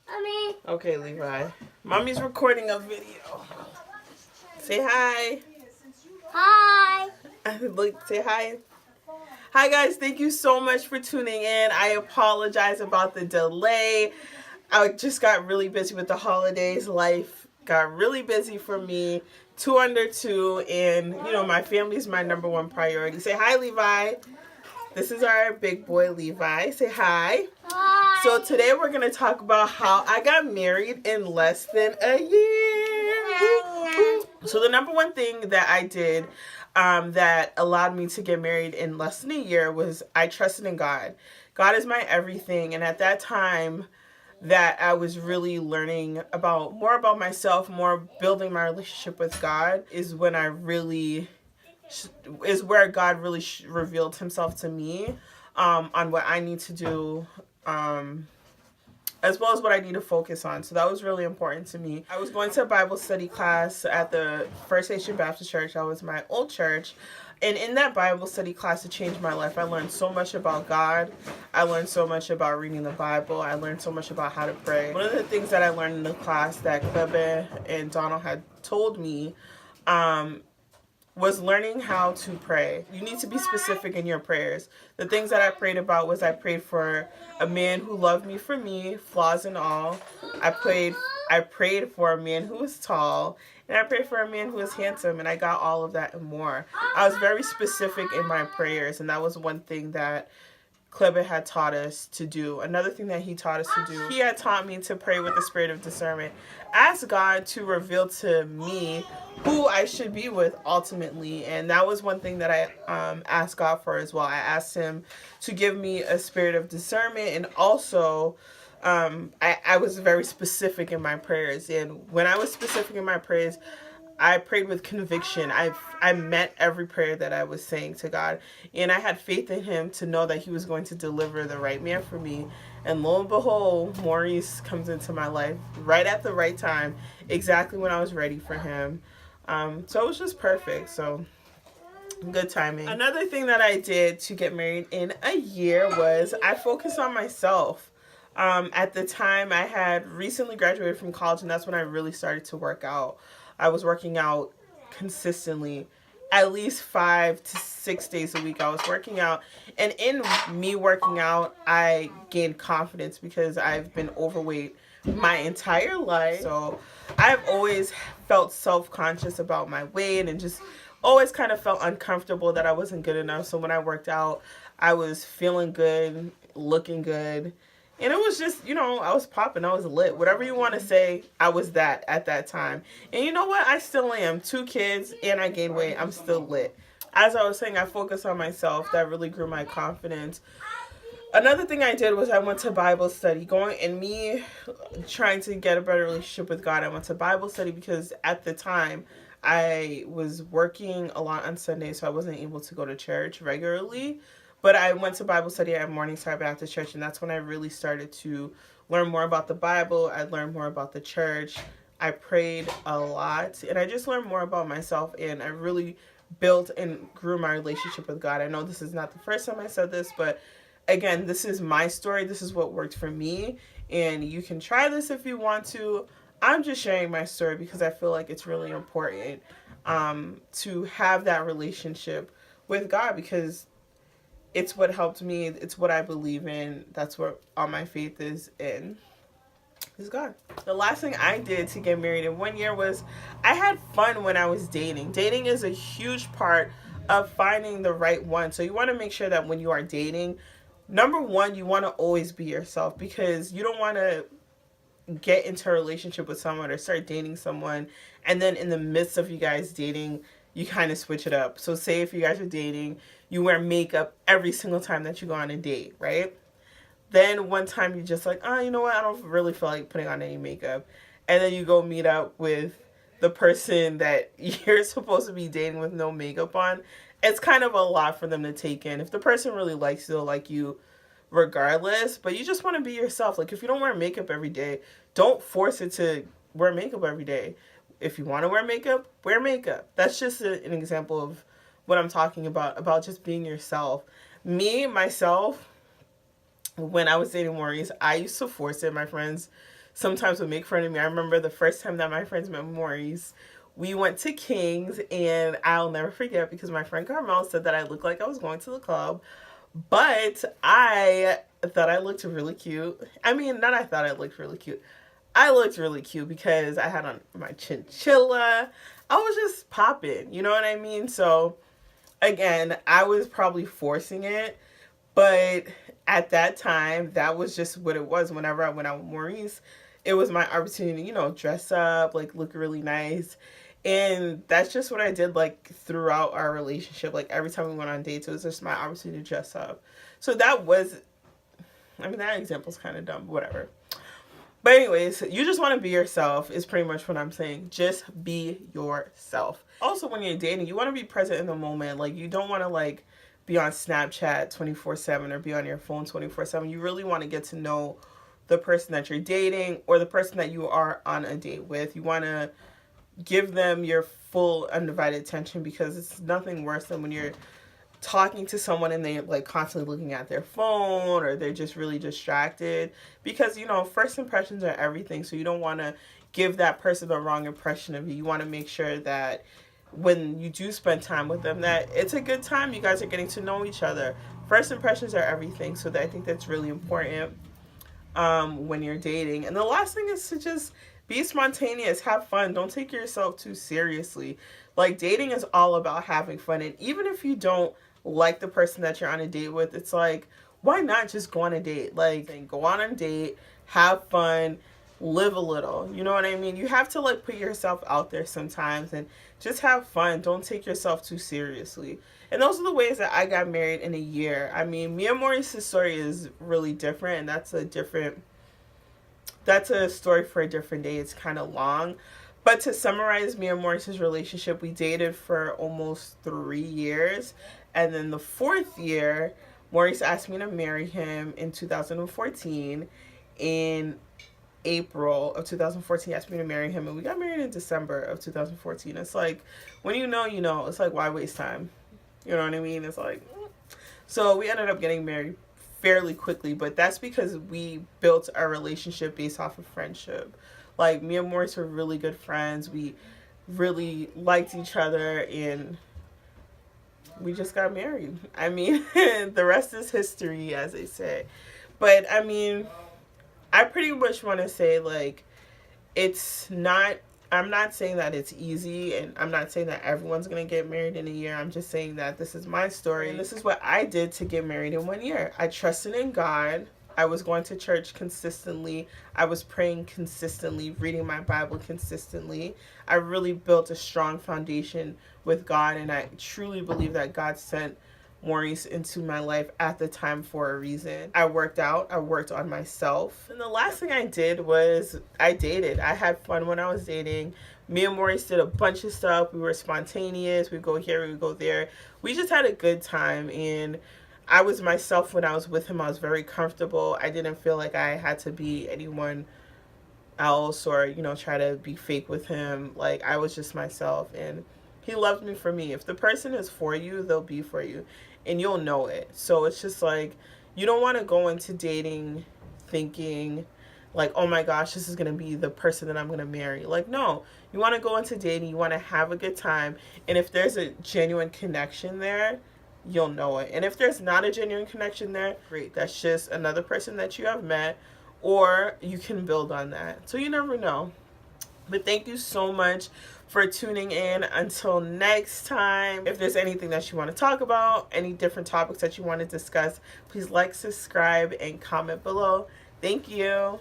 Mommy. Okay, Levi. Mommy's recording a video. Say hi. Hi. Look, say hi. Hi, guys. Thank you so much for tuning in. I apologize about the delay. I just got really busy with the holidays. Life got really busy for me. 2 under 2, and my family's my number one priority. Say hi, Levi. This is our big boy, Levi. Say hi. Hi. So today we're going to talk about how I got married in less than a year. So the number one thing that I did that allowed me to get married in less than a year was I trusted in God. God is my everything. And at that time that I was really learning more about myself, more building my relationship with God, is when I really is where God really revealed himself to me on what I need to do, as well as what I need to focus on. So that was really important to me. I was going to a Bible study class at the First Nation Baptist Church. That was my old church. And in that Bible study class, it changed my life. I learned so much about God. I learned so much about reading the Bible. I learned so much about how to pray. One of the things that I learned in the class that Klebe and Donald had told me was learning how to pray. You need to be specific in your prayers. The things that I prayed about was I prayed for a man who loved me for me, flaws and all. I prayed for a man who was tall, and I prayed for a man who was handsome, and I got all of that and more. I was very specific in my prayers, and that was one thing that Klebe had taught us to do. Another thing that he taught us to do, he had taught me to pray with the spirit of discernment. Ask God to reveal to me who I should be with ultimately. And that was one thing that I asked God for as well. I asked him to give me a spirit of discernment, and also I was very specific in my prayers. And when I was specific in my prayers, I prayed with conviction. I meant every prayer that I was saying to God. And I had faith in him to know that he was going to deliver the right man for me. And lo and behold, Maurice comes into my life right at the right time, exactly when I was ready for him. So it was just perfect. So good timing. Another thing that I did to get married in a year was I focused on myself. At the time, I had recently graduated from college, and that's when I really started to work out. I was working out consistently, at least 5 to 6 days a week. I was working out, and in me working out, I gained confidence because I've been overweight my entire life. So I've always felt self-conscious about my weight and just always kind of felt uncomfortable that I wasn't good enough. So when I worked out, I was feeling good, looking good. And it was just, I was popping. I was lit. Whatever you want to say, I was that at that time. And you know what? I still am. 2 kids and I gained weight. I'm still lit. As I was saying, I focused on myself. That really grew my confidence. Another thing I did was I went to Bible study. Me trying to get a better relationship with God, I went to Bible study because at the time I was working a lot on Sundays, so I wasn't able to go to church regularly. But I went to Bible study at Morningside Baptist Church, and that's when I really started to learn more about the Bible. I learned more about the church. I prayed a lot, and I just learned more about myself, and I really built and grew my relationship with God. I know this is not the first time I said this, but again, this is my story. This is what worked for me, and you can try this if you want to. I'm just sharing my story because I feel like it's really important to have that relationship with God, because it's what helped me. It's what I believe in. That's what all my faith is in. Is God. The last thing I did to get married in 1 year was I had fun when I was dating. Dating is a huge part of finding the right one. So you want to make sure that when you are dating, number one, you want to always be yourself, because you don't want to get into a relationship with someone or start dating someone, and then in the midst of you guys dating, you kind of switch it up. So say if you guys are dating, you wear makeup every single time that you go on a date, right? Then one time you're just like, oh, you know what? I don't really feel like putting on any makeup. And then you go meet up with the person that you're supposed to be dating with no makeup on. It's kind of a lot for them to take in. If the person really likes you, they'll like you regardless. But you just want to be yourself. Like, if you don't wear makeup every day, don't force it to wear makeup every day. If you want to wear makeup, wear makeup. That's just an example of what I'm talking about just being yourself. Myself, when I was dating Maurice, I used to force it. My friends sometimes would make fun of me. I remember the first time that my friends met Maurice, we went to King's, and I'll never forget because my friend Carmel said that I looked like I was going to the club, but I thought I looked really cute. I mean, not I thought I looked really cute. I looked really cute because I had on my chinchilla. I was just popping, you know what I mean? So, again, I was probably forcing it, but at that time, that was just what it was. Whenever I went out with Maurice, it was my opportunity to, you know, dress up, like look really nice. And that's just what I did, like, throughout our relationship. Like, every time we went on dates, it was just my opportunity to dress up. So that was, I mean, that example's kind of dumb, but whatever. But anyways, you just want to be yourself is pretty much what I'm saying. Just be yourself. Also, when you're dating, you want to be present in the moment. Like, you don't want to, like, be on Snapchat 24/7 or be on your phone 24/7. You really want to get to know the person that you're dating or the person that you are on a date with. You want to give them your full undivided attention, because it's nothing worse than when you're talking to someone and they're like constantly looking at their phone, or they're just really distracted, because, you know, first impressions are everything. So you don't want to give that person the wrong impression of you. You want to make sure that when you do spend time with them, that it's a good time. You guys are getting to know each other. First impressions are everything. So I think that's really important when you're dating. And the last thing is to just be spontaneous, have fun. Don't take yourself too seriously. Like, dating is all about having fun. And even if you don't like the person that you're on a date with, it's like, why not just go on a date? Like, go on a date, have fun, live a little. You know what I mean? You have to, like, put yourself out there sometimes and just have fun. Don't take yourself too seriously. And those are the ways that I got married in a year. I mean, me and Maurice's story is really different, and that's a story for a different day. It's kind of long. But to summarize me and Maurice's relationship, we dated for almost 3 years. And then the 4th year, Maurice asked me to marry him in 2014. In April of 2014, he asked me to marry him. And we got married in December of 2014. It's like, when you know, you know. It's like, why waste time? You know what I mean? It's like, so we ended up getting married fairly quickly, but that's because we built our relationship based off of friendship. Like, me and Maurice were really good friends. We really liked each other, and we just got married. I mean, the rest is history, as they say. But I mean, I pretty much want to say, like, I'm not saying that it's easy, and I'm not saying that everyone's going to get married in a year. I'm just saying that this is my story, and this is what I did to get married in 1 year. I trusted in God. I was going to church consistently. I was praying consistently, reading my Bible consistently. I really built a strong foundation with God, and I truly believe that God sent Maurice into my life at the time for a reason. I worked out. I worked on myself. And the last thing I did was I dated. I had fun when I was dating. Me and Maurice did a bunch of stuff. We were spontaneous. We'd go here, we'd go there. We just had a good time, and I was myself when I was with him. I was very comfortable. I didn't feel like I had to be anyone else or, you know, try to be fake with him. Like, I was just myself, and he loved me for me. If the person is for you, they'll be for you, and you'll know it. So it's just like, you don't want to go into dating thinking like, oh my gosh, this is going to be the person that I'm going to marry. Like, no, you want to go into dating, you want to have a good time, and if there's a genuine connection there, you'll know it. And if there's not a genuine connection there, great. That's just another person that you have met, or you can build on that. So you never know. But thank you so much for tuning in. Until next time, if there's anything that you want to talk about, any different topics that you want to discuss, please like, subscribe, and comment below. Thank you.